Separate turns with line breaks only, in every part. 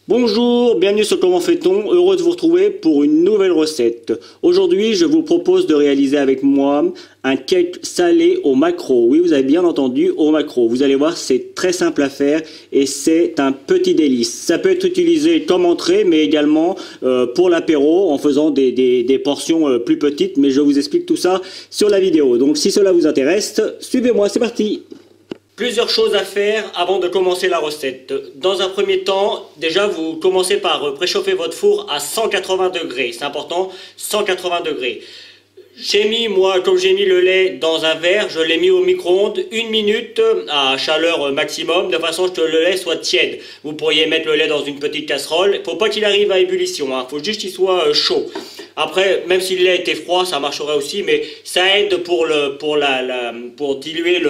Bonjour, bienvenue sur Comment fait-on, heureux de vous retrouver pour une nouvelle recette. Aujourd'hui, je vous propose de réaliser avec moi un cake salé au maquereau. Oui, vous avez bien entendu, au maquereau. Vous allez voir, c'est très simple à faire et c'est un petit délice. Ça peut être utilisé comme entrée, mais également pour l'apéro en faisant des portions plus petites. Mais je vous explique tout ça sur la vidéo. Donc si cela vous intéresse, suivez-moi, c'est parti. Plusieurs choses à faire avant de commencer la recette. Dans un premier temps, déjà vous commencez par préchauffer votre four à 180 degrés. C'est important, 180 degrés. Comme j'ai mis le lait dans un verre, je l'ai mis au micro-ondes 1 minute à chaleur maximum, de façon que le lait soit tiède. Vous pourriez mettre le lait dans une petite casserole. Il ne faut pas qu'il arrive à ébullition, hein. Il faut juste qu'il soit chaud. Après, même si le lait était froid, ça marcherait aussi, mais ça aide pour diluer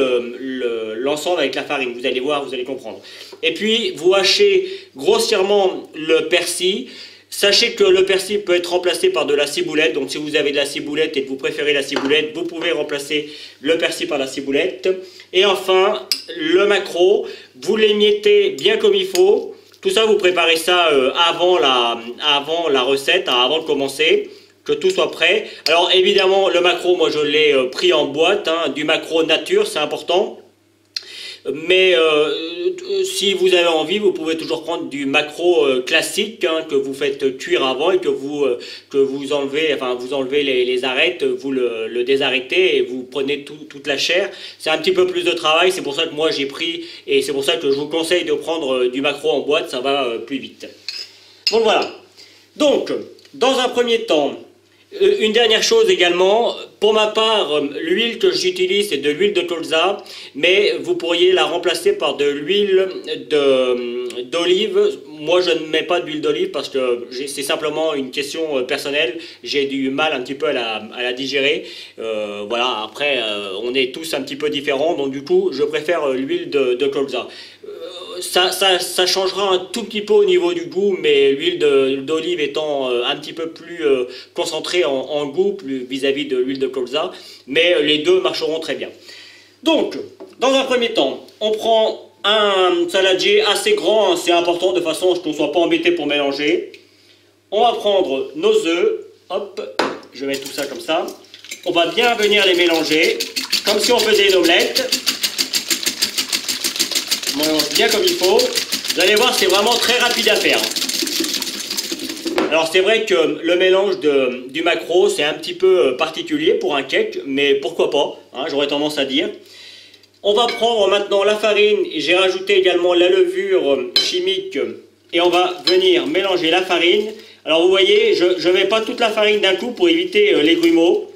l'ensemble avec la farine. Vous allez voir, vous allez comprendre. Et puis, vous hachez grossièrement le persil. Sachez que le persil peut être remplacé par de la ciboulette. Donc si vous avez de la ciboulette et que vous préférez la ciboulette, vous pouvez remplacer le persil par la ciboulette. Et enfin, le maquereau, vous l'émiettez bien comme il faut. Tout ça, vous préparez ça avant la recette, hein, avant de commencer, que tout soit prêt. Alors évidemment, le maquereau, moi je l'ai pris en boîte, hein, du maquereau nature, c'est important. Mais si vous avez envie, vous pouvez toujours prendre du maquereau classique, hein, que vous faites cuire avant et que vous enlevez, enfin vous enlevez les arêtes, vous le désarrêtez et vous prenez toute la chair. C'est un petit peu plus de travail, c'est pour ça que moi j'ai pris et c'est pour ça que je vous conseille de prendre du maquereau en boîte, ça va plus vite. Donc voilà. Donc, dans un premier temps, une dernière chose également, pour ma part, l'huile que j'utilise c'est de l'huile de colza, mais vous pourriez la remplacer par de l'huile d'olive. Moi je ne mets pas d'huile d'olive parce que c'est simplement une question personnelle, j'ai du mal un petit peu à la digérer. Voilà, après on est tous un petit peu différents, donc du coup je préfère l'huile de colza. Ça changera un tout petit peu au niveau du goût, mais l'huile d'olive étant un petit peu plus concentrée en goût vis-à-vis de l'huile de colza, mais les deux marcheront très bien. Donc, dans un premier temps, on prend un saladier assez grand, hein, c'est important de façon à ce qu'on ne soit pas embêté pour mélanger. On va prendre nos œufs, hop, je vais mettre tout ça comme ça. On va bien venir les mélanger, comme si on faisait une omelette. On mélange bien comme il faut. Vous allez voir, c'est vraiment très rapide à faire. Alors c'est vrai que le mélange du maquereau, c'est un petit peu particulier pour un cake, mais pourquoi pas, hein, j'aurais tendance à dire. On va prendre maintenant la farine, j'ai rajouté également la levure chimique, et on va venir mélanger la farine. Alors vous voyez, je ne mets pas toute la farine d'un coup pour éviter les grumeaux.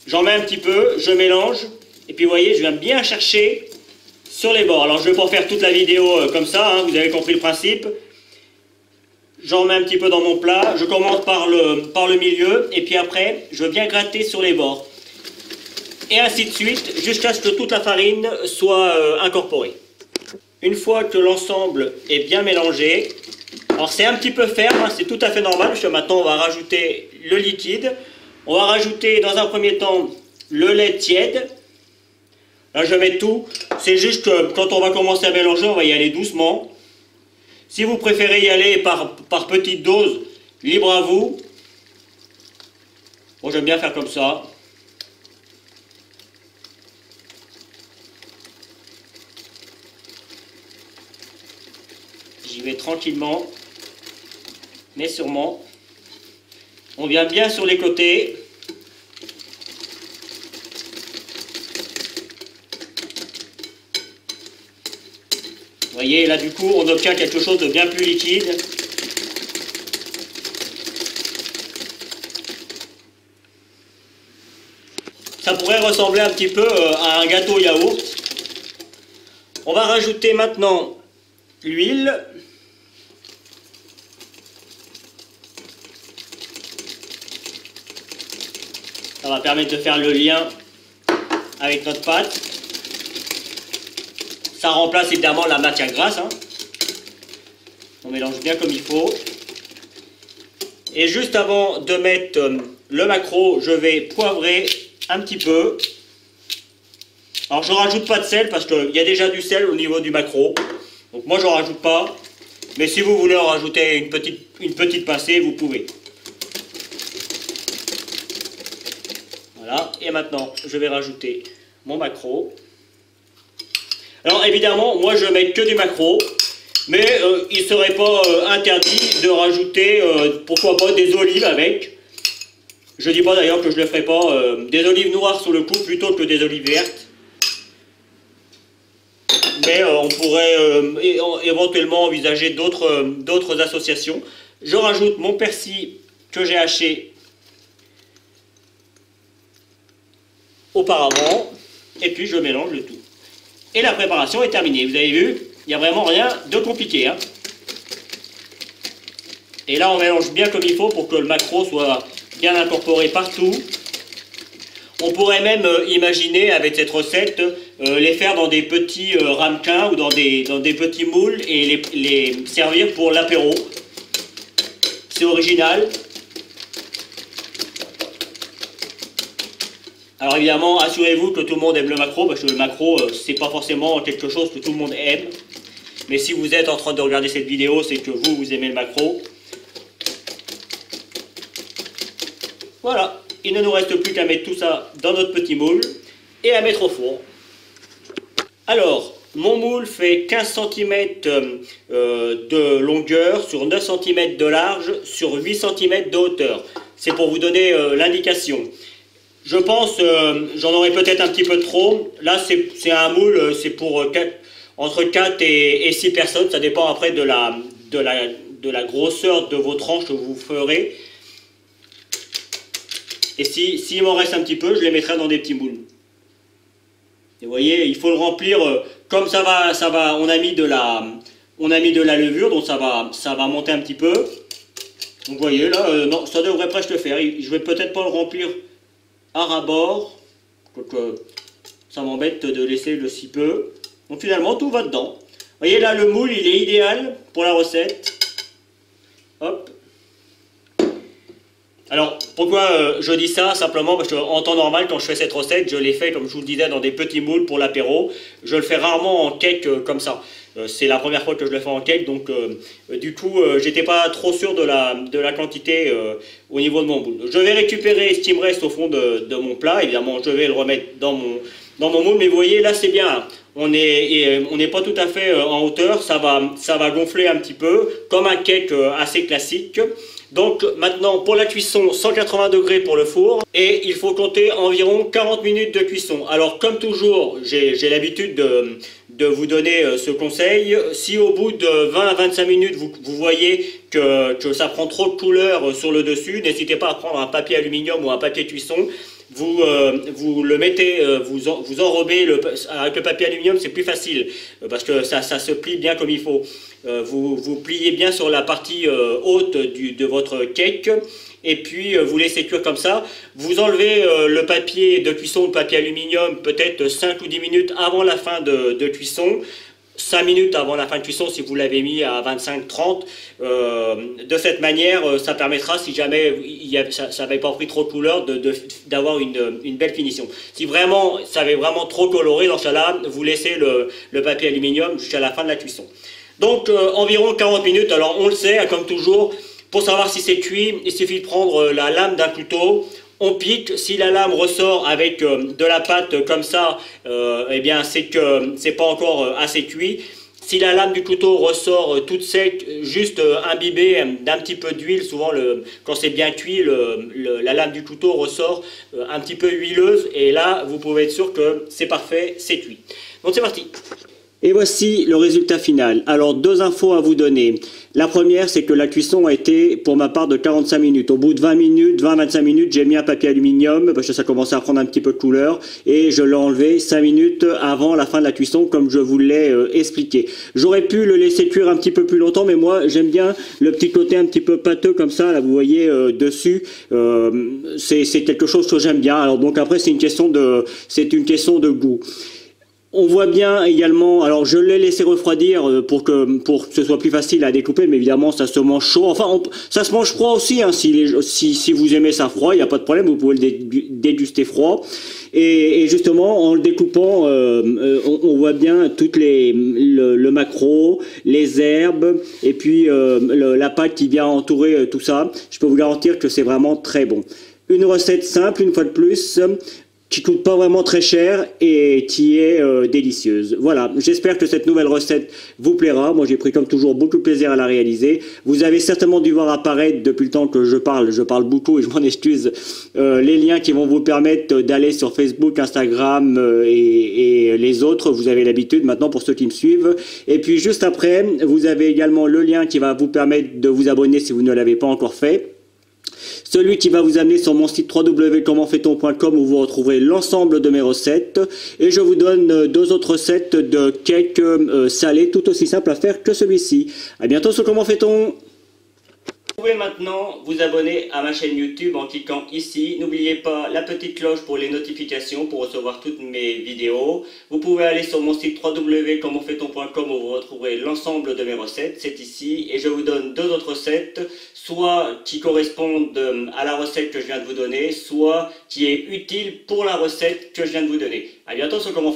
J'en mets un petit peu, je mélange, et puis vous voyez, je viens bien chercher sur les bords. Alors je ne vais pas faire toute la vidéo comme ça, hein, vous avez compris le principe. J'en mets un petit peu dans mon plat, je commence par le milieu, et puis après, je viens gratter sur les bords. Et ainsi de suite, jusqu'à ce que toute la farine soit incorporée. Une fois que l'ensemble est bien mélangé, alors c'est un petit peu ferme, hein, c'est tout à fait normal, parce que maintenant on va rajouter le liquide. On va rajouter dans un premier temps le lait tiède. Là je mets tout, c'est juste que quand on va commencer à mélanger, on va y aller doucement. Si vous préférez y aller par petite dose, libre à vous. Moi j'aime bien faire comme ça. J'y vais tranquillement, mais sûrement. On vient bien sur les côtés. Vous voyez, là du coup, on obtient quelque chose de bien plus liquide. Ça pourrait ressembler un petit peu à un gâteau yaourt. On va rajouter maintenant l'huile. Ça va permettre de faire le lien avec notre pâte. Ça remplace évidemment la matière grasse, hein. On mélange bien comme il faut. Et juste avant de mettre le maquereau, je vais poivrer un petit peu. Alors je ne rajoute pas de sel parce qu'il y a déjà du sel au niveau du maquereau. Donc moi je ne rajoute pas. Mais si vous voulez en rajouter une petite pincée, vous pouvez. Voilà, et maintenant je vais rajouter mon maquereau. Alors évidemment, moi je mets que du maquereau, mais il ne serait pas interdit de rajouter, pourquoi pas, des olives avec. Je ne dis pas d'ailleurs que je ne le ferai pas, des olives noires sur le coup plutôt que des olives vertes. Mais on pourrait éventuellement envisager d'autres associations. Je rajoute mon persil que j'ai haché auparavant, et puis je mélange le tout. Et la préparation est terminée. Vous avez vu, il n'y a vraiment rien de compliqué, hein. Et là, on mélange bien comme il faut pour que le maquereau soit bien incorporé partout. On pourrait même imaginer avec cette recette les faire dans des petits ramequins ou dans des petits moules et les servir pour l'apéro. C'est original. Alors évidemment, assurez-vous que tout le monde aime le maquereau, parce que le maquereau, c'est pas forcément quelque chose que tout le monde aime. Mais si vous êtes en train de regarder cette vidéo, c'est que vous aimez le maquereau. Voilà. Il ne nous reste plus qu'à mettre tout ça dans notre petit moule et à mettre au four. Alors, mon moule fait 15 cm de longueur sur 9 cm de large sur 8 cm de hauteur. C'est pour vous donner l'indication. Je pense, j'en aurai peut-être un petit peu trop. Là, c'est un moule, c'est pour entre 4 et 6 personnes. Ça dépend après de la grosseur de vos tranches que vous ferez. Et s'il m'en reste un petit peu, je les mettrai dans des petits moules. Et vous voyez, il faut le remplir comme ça va. On a mis de la levure, donc ça va monter un petit peu. Donc vous voyez là, non, ça devrait presque le faire. Je vais peut-être pas le remplir à ras-bord, quoique ça m'embête de laisser le si peu. Donc finalement, tout va dedans. Vous voyez là, le moule, il est idéal pour la recette. Hop. Alors, pourquoi je dis ça? Simplement parce qu'en temps normal, quand je fais cette recette, je l'ai fait, comme je vous le disais, dans des petits moules pour l'apéro. Je le fais rarement en cake comme ça. C'est la première fois que je le fais en cake, donc du coup, j'étais pas trop sûr de la quantité au niveau de mon moule. Je vais récupérer ce qui me reste au fond de mon plat. Évidemment, je vais le remettre dans mon moule, mais vous voyez, là, c'est bien. On n'est pas tout à fait en hauteur, ça va gonfler un petit peu, comme un cake assez classique. Donc maintenant, pour la cuisson, 180 degrés pour le four, et il faut compter environ 40 minutes de cuisson. Alors comme toujours, j'ai l'habitude de vous donner ce conseil. Si au bout de 20 à 25 minutes, vous voyez que ça prend trop de couleur sur le dessus, n'hésitez pas à prendre un papier aluminium ou un papier cuisson. Vous le mettez, vous enrobez avec le papier aluminium, c'est plus facile parce que ça se plie bien comme il faut. Vous pliez bien sur la partie haute de votre cake et puis vous laissez cuire comme ça. Vous enlevez le papier de cuisson, le papier aluminium, peut-être 5 ou 10 minutes avant la fin de cuisson. 5 minutes avant la fin de cuisson si vous l'avez mis à 25-30. De cette manière, ça permettra, si jamais ça n'avait pas pris trop de couleur, d'avoir une belle finition. Si vraiment ça avait vraiment trop coloré, dans ce cas-là, vous laissez le papier aluminium jusqu'à la fin de la cuisson. Donc environ 40 minutes. Alors on le sait, comme toujours, pour savoir si c'est cuit, il suffit de prendre la lame d'un couteau. On pique, si la lame ressort avec de la pâte comme ça, eh bien c'est que c'est pas encore assez cuit. Si la lame du couteau ressort toute sec, juste imbibée d'un petit peu d'huile, souvent quand c'est bien cuit, la lame du couteau ressort un petit peu huileuse, et là vous pouvez être sûr que c'est parfait, c'est cuit. Donc c'est parti. Et voici le résultat final. Alors, 2 infos à vous donner. La première, c'est que la cuisson a été, pour ma part, de 45 minutes. Au bout de 20-25 minutes, j'ai mis un papier aluminium, parce que ça commençait à prendre un petit peu de couleur, et je l'ai enlevé 5 minutes avant la fin de la cuisson, comme je vous l'ai expliqué. J'aurais pu le laisser cuire un petit peu plus longtemps, mais moi, j'aime bien le petit côté un petit peu pâteux, comme ça, là, vous voyez, dessus. C'est quelque chose que j'aime bien. Alors, donc après, c'est une question de goût. On voit bien également, alors je l'ai laissé refroidir pour que ce soit plus facile à découper, mais évidemment ça se mange chaud. Enfin, ça se mange froid aussi, hein, si vous aimez ça froid, il n'y a pas de problème, vous pouvez le déguster froid. Et justement, en le découpant, on voit bien toutes le maquereau, les herbes, et puis la pâte qui vient entourer tout ça. Je peux vous garantir que c'est vraiment très bon. Une recette simple, une fois de plus, qui coûte pas vraiment très cher et qui est délicieuse. Voilà, j'espère que cette nouvelle recette vous plaira. Moi, j'ai pris comme toujours beaucoup de plaisir à la réaliser. Vous avez certainement dû voir apparaître depuis le temps que je parle beaucoup et je m'en excuse, les liens qui vont vous permettre d'aller sur Facebook, Instagram et les autres. Vous avez l'habitude maintenant pour ceux qui me suivent. Et puis juste après, vous avez également le lien qui va vous permettre de vous abonner si vous ne l'avez pas encore fait. Celui qui va vous amener sur mon site www.commentfaiton.com où vous retrouverez l'ensemble de mes recettes. Et je vous donne deux autres recettes de cakes salés tout aussi simples à faire que celui-ci. À bientôt sur Comment fait-on ? Vous pouvez maintenant vous abonner à ma chaîne YouTube en cliquant ici. N'oubliez pas la petite cloche pour les notifications pour recevoir toutes mes vidéos. Vous pouvez aller sur mon site www.commentfaiton.com où vous retrouverez l'ensemble de mes recettes. C'est ici et je vous donne deux autres recettes, soit qui correspondent à la recette que je viens de vous donner, soit qui est utile pour la recette que je viens de vous donner. À bientôt sur Comment